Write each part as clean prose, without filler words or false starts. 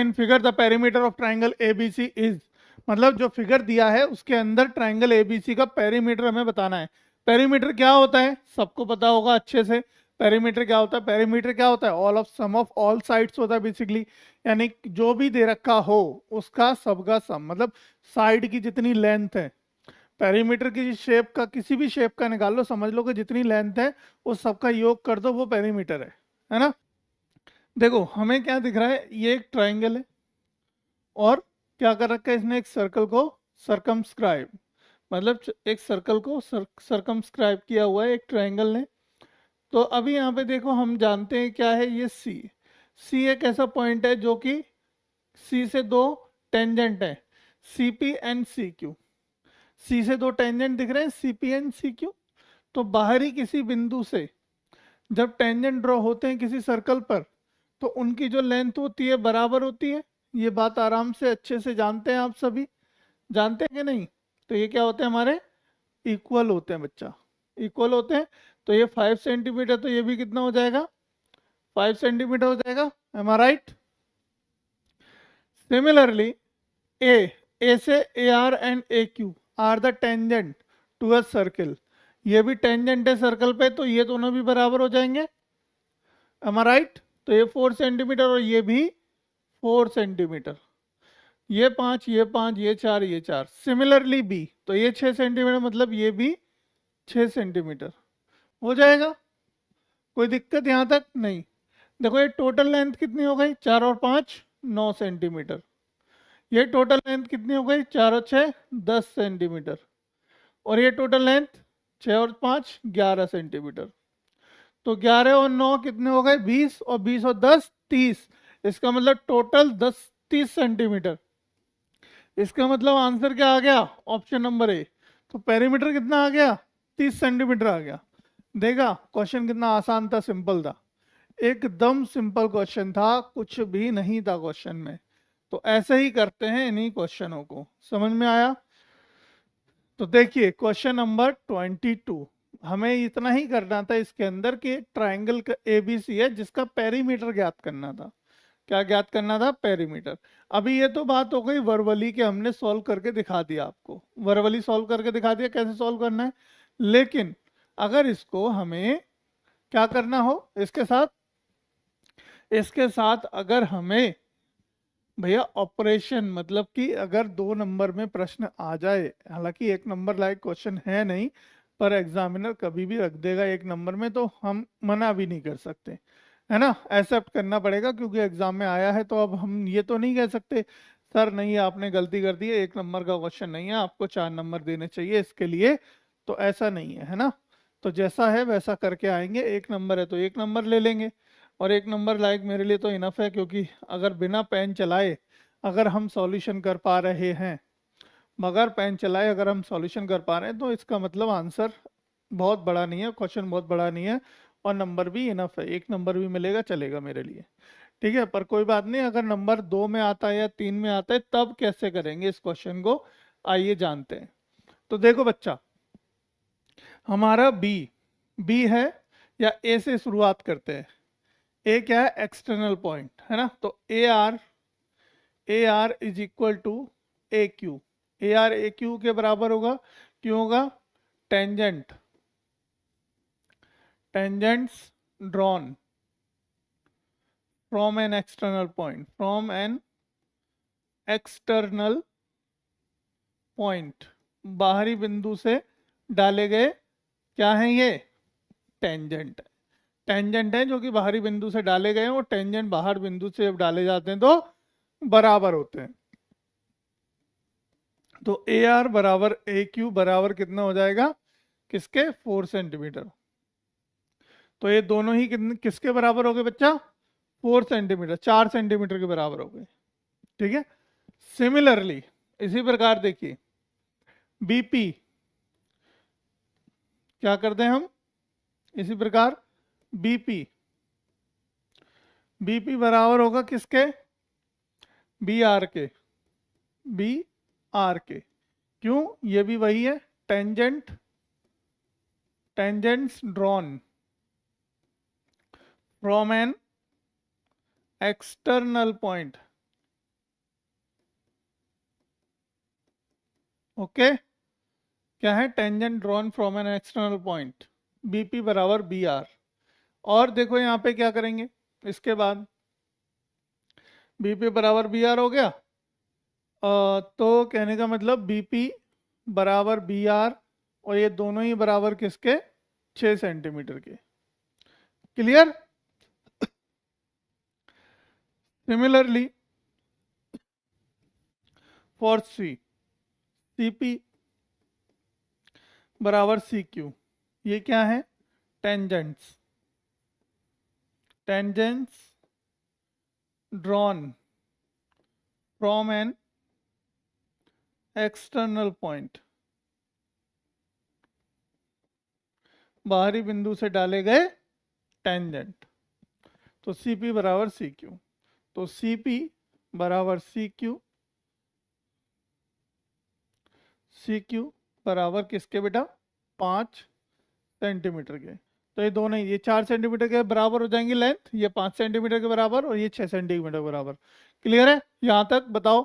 In figure the perimeter of triangle ABC is, मतलब जो figure दिया है उसके अंदर ट्राइंगल एबीसी का पेरीमीटर हमें बताना है। पेरीमीटर क्या होता है सबको पता होगा अच्छे से। पेरीमीटर क्या होता है? पेरीमीटर क्या होता है? All of sum of all sides होता है बेसिकली, यानी जो भी दे रखा हो उसका सबका सम, मतलब साइड की जितनी लेंथ है। पेरीमीटर की शेप का, किसी भी शेप का निकाल लो, समझ लो कि जितनी लेंथ है उस सबका योग कर दो, वो पेरीमीटर है ना। देखो हमें क्या दिख रहा है, ये एक ट्राइंगल है और क्या कर रखा है इसने, एक सर्कल को सरकमस्क्राइब, मतलब एक सर्कल को सरकमस्क्राइब किया हुआ है एक ट्राइंगल ने। तो अभी यहाँ पे देखो हम जानते हैं क्या है ये सी। सी एक ऐसा पॉइंट है जो कि सी से दो टेंजेंट है, C P and C Q. C से दो टेंजेंट दिख रहे हैं, C P and C Q. तो बाहरी किसी बिंदु से जब टेंजेंट ड्रॉ होते हैं किसी सर्कल पर, तो उनकी जो लेंथ होती है बराबर होती है। ये बात आराम से अच्छे से जानते हैं आप सभी, जानते हैं कि नहीं? तो ये क्या होते हैं हमारे, इक्वल होते हैं बच्चा, इक्वल होते हैं। तो ये 5 सेंटीमीटर, तो ये भी कितना हो जाएगा, 5 सेंटीमीटर हो जाएगा। Am I right? Similarly A, A से A R and A Q are the tangent to a circle. ये भी टेंजेंट है सर्कल पे, तो ये दोनों भी बराबर हो जाएंगे। M I right? तो ये 4 सेंटीमीटर और ये भी 4 सेंटीमीटर। ये 5, ये 5, ये 4, ये 4। सिमिलरली बी, तो ये 6 सेंटीमीटर, मतलब ये भी 6 सेंटीमीटर हो जाएगा। कोई दिक्कत यहाँ तक नहीं। देखो ये टोटल लेंथ कितनी हो गई, 4 और 5 9 सेंटीमीटर। ये टोटल लेंथ कितनी हो गई, 4 और 6 10 सेंटीमीटर। और ये टोटल लेंथ 6 और 5 11 सेंटीमीटर। तो 11 और 9 कितने हो गए, 20, और 20 और 10 30। इसका मतलब टोटल 30 सेंटीमीटर। इसका मतलब आंसर क्या आ गया, ऑप्शन नंबर ए। तो पेरीमीटर कितना आ गया, 30 सेंटीमीटर आ गया। देखा क्वेश्चन कितना आसान था, सिंपल था, एकदम सिंपल क्वेश्चन था, कुछ भी नहीं था क्वेश्चन में। तो ऐसे ही करते हैं इन्हीं क्वेश्चनों को, समझ में आया? तो देखिए क्वेश्चन नंबर 22, हमें इतना ही करना था इसके अंदर कि ट्राइंगल का एबीसी है जिसका पेरीमीटर ज्ञात करना था। क्या ज्ञात करना था, पेरीमीटर। अभी ये तो बात हो गई वर्बली के, हमने सॉल्व करके दिखा दिया आपको, वर्बली सॉल्व करके दिखा दिया कैसे सॉल्व करना है। लेकिन अगर इसको हमें क्या करना हो इसके साथ, इसके साथ अगर हमें भैया ऑपरेशन, मतलब कि अगर 2 नंबर में प्रश्न आ जाए, हालांकि 1 नंबर लायक क्वेश्चन है नहीं, पर एग्जामिनर कभी भी रख देगा 1 नंबर में, तो हम मना भी नहीं कर सकते, है ना, एक्सेप्ट करना पड़ेगा क्योंकि एग्जाम में आया है। तो अब हम ये तो नहीं कह सकते सर नहीं आपने गलती कर दी है, 1 नंबर का क्वेश्चन नहीं है, आपको 4 नंबर देने चाहिए इसके लिए। तो ऐसा नहीं है, है ना। तो जैसा है वैसा करके आएंगे, 1 नंबर है तो 1 नंबर ले लेंगे। और 1 नंबर लायक मेरे लिए तो इनफ है, क्योंकि अगर बिना पेन चलाए अगर हम सॉल्यूशन कर पा रहे हैं, मगर पेन चलाए अगर हम सॉल्यूशन कर पा रहे हैं, तो इसका मतलब आंसर बहुत बड़ा नहीं है, क्वेश्चन बहुत बड़ा नहीं है, और नंबर भी इनफ है, 1 नंबर भी मिलेगा चलेगा मेरे लिए। ठीक है, पर कोई बात नहीं, अगर नंबर 2 में आता है या 3 में आता है तब कैसे करेंगे इस क्वेश्चन को, आइए जानते हैं। तो देखो बच्चा, हमारा बी, बी है, या ए से शुरुआत करते हैं। ए क्या है, एक्सटर्नल पॉइंट है ना। तो A R is equal to A Q. A R A Q के बराबर होगा, क्यों होगा, tangent, tangents drawn from an external point, from an external point, बाहरी बिंदु से डाले गए, क्या है ये, टेंजेंट। टेंजेंट है जो कि बाहरी बिंदु से डाले गए हैं, और टेंजेंट बाहर बिंदु से जब डाले जाते हैं तो बराबर होते हैं। तो ए आर बराबर ए क्यू बराबर कितना हो जाएगा, किसके, 4 सेंटीमीटर। तो ये दोनों ही कितने, किसके बराबर हो गए बच्चा, 4 सेंटीमीटर, 4 सेंटीमीटर के बराबर हो गए। ठीक है, सिमिलरली इसी प्रकार देखिए बीपी, क्या करते हैं हम, इसी प्रकार बीपी, बीपी बराबर होगा किसके, बी आर के, बी आर के। क्यों, ये भी वही है, tangent, tangents drawn from an external point, okay, क्या है, tangent drawn from an external point, BP बराबर बी आर। और देखो यहाँ पे क्या करेंगे, इसके बाद बीपी बराबर बी आर हो गया, तो कहने का मतलब बीपी बराबर बी आर, और ये दोनों ही बराबर किसके, 6 सेंटीमीटर के। Clear. Similarly for C, CP बराबर सी क्यू, ये क्या है, tangents, tangents drawn from an external point, बाहरी बिंदु से डाले गए टेंजेंट। तो CP बराबर CQ, तो CP बराबर CQ, CQ बराबर किसके बेटा, 5 सेंटीमीटर के। तो ये दोनों ये 4 सेंटीमीटर के बराबर हो जाएंगे लेंथ, ये 5 सेंटीमीटर के बराबर, और ये 6 सेंटीमीटर के बराबर। क्लियर है यहाँ तक, बताओ।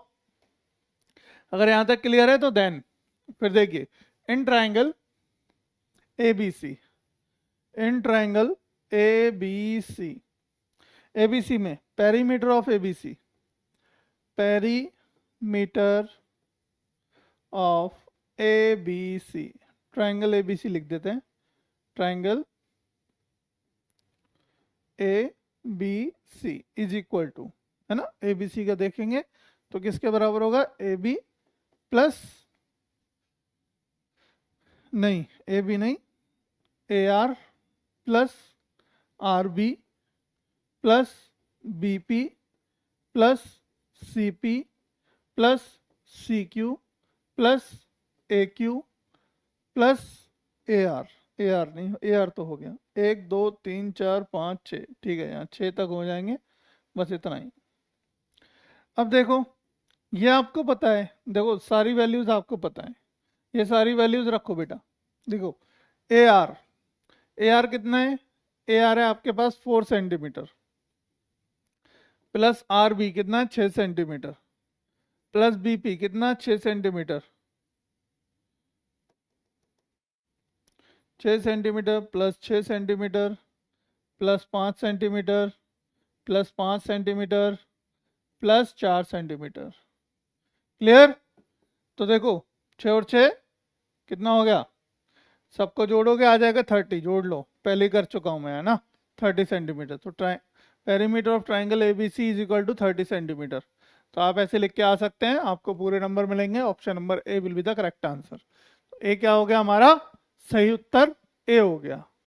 अगर यहाँ तक क्लियर है तो देन फिर देखिए, in triangle ABC, in triangle ABC, ABC में perimeter of ABC, perimeter of ABC, triangle ABC लिख देते हैं, triangle ABC is equal to, है ना, ABC का देखेंगे तो किसके बराबर होगा, AB प्लस, नहीं AB नहीं, AR plus RB plus BP plus CP plus CQ plus AQ plus AR, AR नहीं, AR तो हो गया, 1 2 3 4 5 6, ठीक है, यहाँ 6 तक हो जाएंगे, बस इतना ही। अब देखो ये आपको पता है, देखो सारी वैल्यूज आपको पता है, ये सारी वैल्यूज रखो बेटा। देखो AR कितना है, AR है आपके पास 4 सेंटीमीटर, प्लस RB कितना, 6 सेंटीमीटर, प्लस BP कितना, 6 centimetre, 6 centimetre plus 6 centimetre plus 5 centimetre plus 5 centimetre plus 4 centimetre. Clear. तो देखो 6 और 6 कितना हो गया, सबको जोड़ोगे आ जाएगा 30, जोड़ लो, पहले कर चुका हूं मैं, है ना, 30 सेंटीमीटर। तो perimeter of triangle ABC is equal to 30 centimetre. तो आप ऐसे लिख के आ सकते हैं, आपको पूरे नंबर मिलेंगे, option number A will be the correct answer. ए क्या हो गया हमारा, सही उत्तर A हो गया।